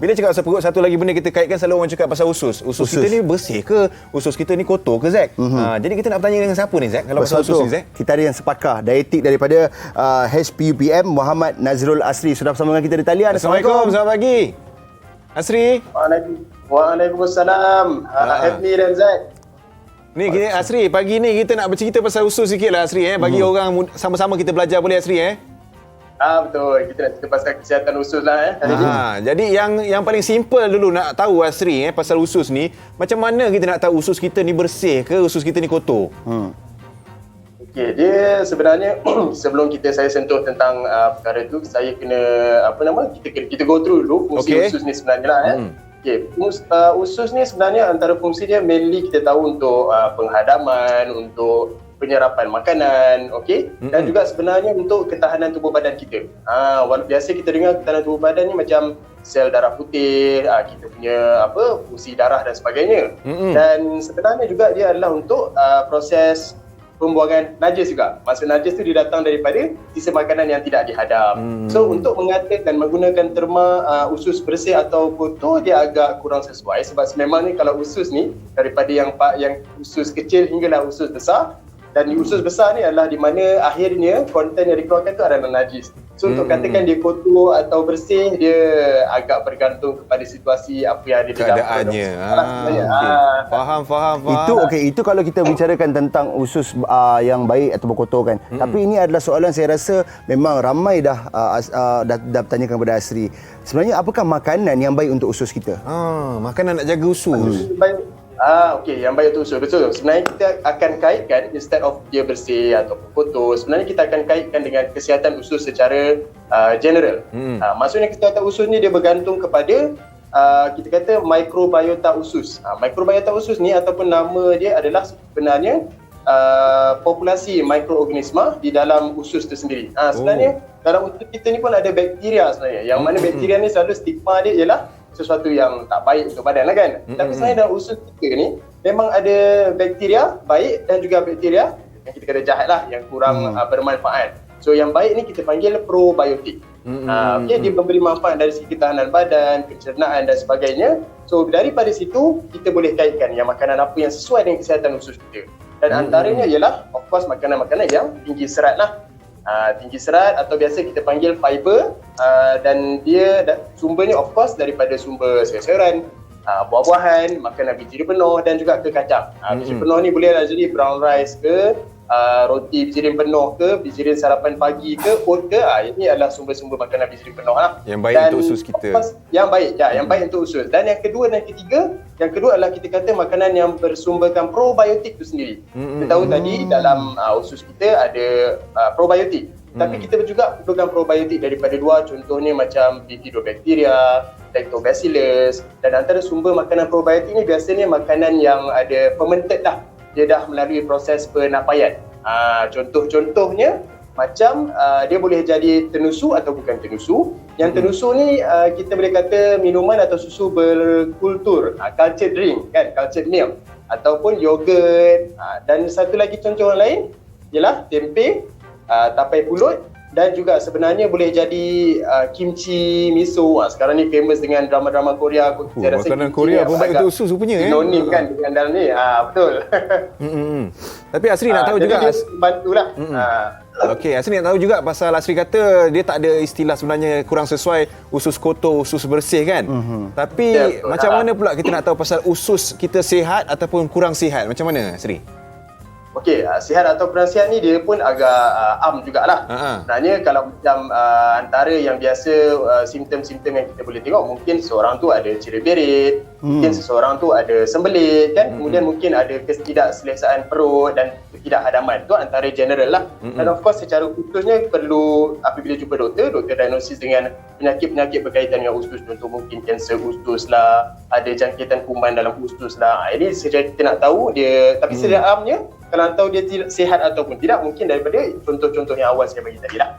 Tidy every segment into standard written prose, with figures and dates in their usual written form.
Bila cakap pasal perut, satu lagi benda kita kaitkan selalu orang cakap pasal usus. Usus kita ni bersih ke? Usus kita ni kotor ke, Zack? Jadi kita nak bertanya dengan siapa ni, Zack? Kalau pasal usus ni, Zack? Kita ada yang sepakar dietik daripada HPUPM, Muhammad Nazrul Asri. Sudah bersama dengan kita di talian. Assalamualaikum. Selamat pagi. Asri. Waalaikumsalam. Hefni dan Zack. Ni kita, Asri, pagi ni kita nak bercerita pasal usus sikit lah, Asri. Bagi orang sama-sama kita belajar, boleh, Asri? Betul. Kita nak cerita pasal kesihatan usus lah. Jadi yang paling simple dulu nak tahu, Asri, pasal usus ni, macam mana kita nak tahu usus kita ni bersih ke, usus kita ni kotor? Okey, dia sebenarnya sebelum saya sentuh tentang perkara tu, saya kena kita go through dulu fungsi usus ni sebenarnya lah. Okey, usus ni sebenarnya antara fungsi dia mainly kita tahu untuk penghadaman, untuk penyerapan makanan, okey, dan juga sebenarnya untuk ketahanan tubuh badan kita. Biasa kita dengar ketahanan tubuh badan ni macam sel darah putih, kita punya fungsi darah dan sebagainya. Dan sebenarnya juga dia adalah untuk proses pembuangan najis juga. Maksud najis tu dia datang daripada sisa makanan yang tidak dihadam. So untuk mengatakan menggunakan terma usus bersih atau kotor, dia agak kurang sesuai sebab memang ni kalau usus ni daripada yang usus kecil hinggalah usus besar, dan di usus besar ni adalah di mana akhirnya konten yang dikeluarkan tu adalah najis. So untuk katakan dia kotor atau bersih, dia agak bergantung kepada situasi apa yang ada di dalam keadaannya. Faham. Itu kalau kita bicarakan tentang usus yang baik ataupun kotor kan. Tapi ini adalah soalan saya rasa memang ramai dah bertanyakan kepada Asri. Sebenarnya apakah makanan yang baik untuk usus kita? Makanan nak jaga usus. Okey, yang baik untuk usus. Betul. Sebenarnya kita akan kaitkan, instead of dia bersih atau kotor, sebenarnya kita akan kaitkan dengan kesihatan usus secara general. Maksudnya kesihatan usus ni dia bergantung kepada kita kata mikrobiota usus. Mikrobiota usus ni ataupun nama dia adalah sebenarnya populasi mikroorganisma di dalam usus tu sendiri. Sebenarnya dalam usus kita ni pun ada bakteria sebenarnya. Yang mana bakteria ni selalu stigma dia ialah sesuatu yang tak baik untuk badan lah kan. Tapi sebenarnya dalam usus kita ni memang ada bakteria baik dan juga bakteria yang kita kata jahat lah, yang kurang bermanfaat. So yang baik ni kita panggil probiotik. Dia memberi manfaat dari segi ketahanan badan, pencernaan dan sebagainya. So daripada situ kita boleh kaitkan yang makanan apa yang sesuai dengan kesihatan usus kita. Dan antaranya ialah of course makanan-makanan yang tinggi serat lah. Tinggi serat atau biasa kita panggil fiber, dan dia sumbernya of course daripada sumber sayur-sayuran, buah-buahan, makanan biji penuh dan juga ke kacang. Biji penuh ni bolehlah jadi brown rice ke, roti bijirin penuh ke, bijirin sarapan pagi ke, oat ke. Ini adalah sumber-sumber makanan bijirin penuh lah. Yang baik untuk usus kita. Yang baik, yang baik untuk usus. Dan yang kedua dan ketiga, yang kedua adalah kita kata makanan yang bersumberkan probiotik tu sendiri. Kita tahu tadi dalam usus kita ada probiotik. Tapi kita juga perlukan probiotik daripada luar, contohnya macam Bifidobacteria, Lactobacillus, dan antara sumber makanan probiotik ni biasanya makanan yang ada fermented dah. Dia dah melalui proses penapaian. Contoh-contohnya macam dia boleh jadi tenusu atau bukan tenusu. Yang tenusu ni kita boleh kata minuman atau susu berkultur, cultured drink kan, cultured milk, ataupun yogurt. Dan satu lagi contoh yang lain ialah tempe, tapai pulut, dan juga sebenarnya boleh jadi kimchi, miso. Sekarang ni famous dengan drama-drama Korea. Saya rasa makanan Korea pun baik untuk usus rupanya. Sinonim kan dengan dalam ni. Betul. Tapi Asri nak tahu juga. Bantulah. Okey, Asri nak tahu juga pasal Asri kata dia tak ada istilah sebenarnya kurang sesuai usus kotor, usus bersih kan. Tapi macam mana pula kita nak tahu pasal usus kita sihat ataupun kurang sihat? Macam mana Asri? Okey, sihat atau kurang sihat ni dia pun agak am jugalah. Sebenarnya kalau macam antara yang biasa simptom-simptom yang kita boleh tengok, mungkin seseorang tu ada ceri-berit, mungkin seseorang tu ada sembelit kan, kemudian mungkin ada ketidakselesaan perut dan ketidakhadaman. Itu antara general lah. Dan of course secara khususnya perlu apabila jumpa doktor diagnosis dengan penyakit-penyakit berkaitan dengan usus, contoh mungkin kanser usus lah, ada jangkitan kuman dalam usus lah. Ini kita nak tahu dia, tapi secara amnya kalau tahu dia tidak sihat ataupun tidak, mungkin daripada contoh-contoh yang awal saya bagi tadi lah.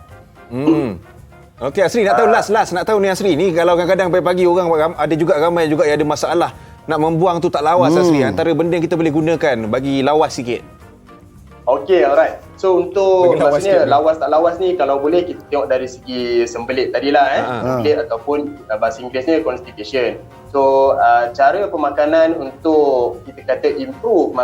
Okey Asri, nak tahu last nak tahu ni Asri, ni kalau kadang-kadang pagi-pagi orang ada juga ramai juga yang ada masalah nak membuang tu tak lawas Asri. Antara benda yang kita boleh gunakan bagi lawas sikit. Okey, alright. So untuk Bagi lawas maksudnya sikit ni. lawas tak lawas ni kalau boleh kita tengok dari segi sembelit tadilah sembelit ataupun bahasa Inggerisnya constipation. So cara pemakanan untuk kita kata improve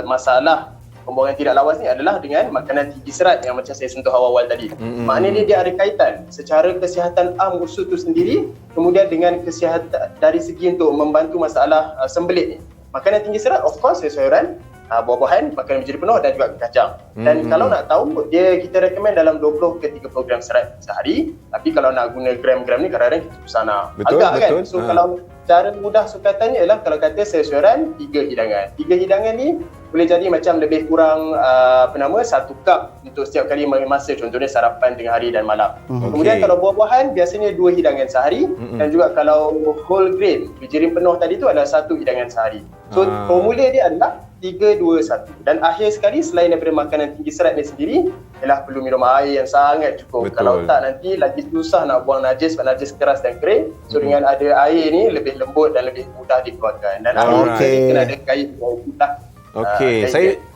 masalah pembuangan tidak lawas ni adalah dengan makanan tinggi serat yang macam saya sentuh awal-awal tadi. Maknanya dia ada kaitan secara kesihatan usus tu sendiri, kemudian dengan kesihatan dari segi untuk membantu masalah sembelit ni. Makanan tinggi serat of course sayuran, buah-buahan, makanan biji penuh dan juga kacang. Dan kalau nak tahu, kita recommend dalam 20 ke 30 gram serat sehari. Tapi kalau nak guna gram-gram ni kadang-kadang kita susah nak agak kan. So kalau cara mudah sukatannya ialah kalau kata sayuran 3 hidangan. 3 hidangan ni boleh jadi macam lebih kurang 1 cup untuk setiap kali masa, contohnya sarapan tengah hari dan malam. Kemudian kalau buah-buahan biasanya 2 hidangan sehari dan juga kalau whole grain biji penuh tadi tu adalah 1 hidangan sehari. So formula dia adalah 3, 2, 1. Dan akhir sekali selain daripada makanan tinggi serat ni sendiri ialah perlu minum air yang sangat cukup. Betul. Kalau tak nanti lagi susah nak buang najis, sebab najis keras dan kering. So dengan ada air ni lebih lembut dan lebih mudah dikeluarkan. Dan akhir sekali kena ada kain putih. Okey,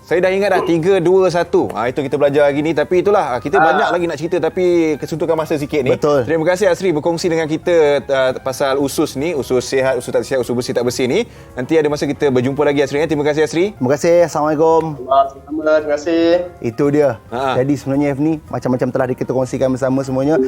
saya dah ingat dah 3, 2, 1. Itu kita belajar hari ni, tapi itulah kita banyak lagi nak cerita tapi kesuntukan masa sikit ni. Betul. Terima kasih Asri berkongsi dengan kita pasal usus ni, usus sihat, usus tak sihat, usus bersih tak bersih ni. Nanti ada masa kita berjumpa lagi Asri. Terima kasih Asri. Terima kasih. Assalamualaikum. Terima kasih. Itu dia. Ha. Jadi sebenarnya F ni macam-macam telah kita kongsikan bersama semuanya.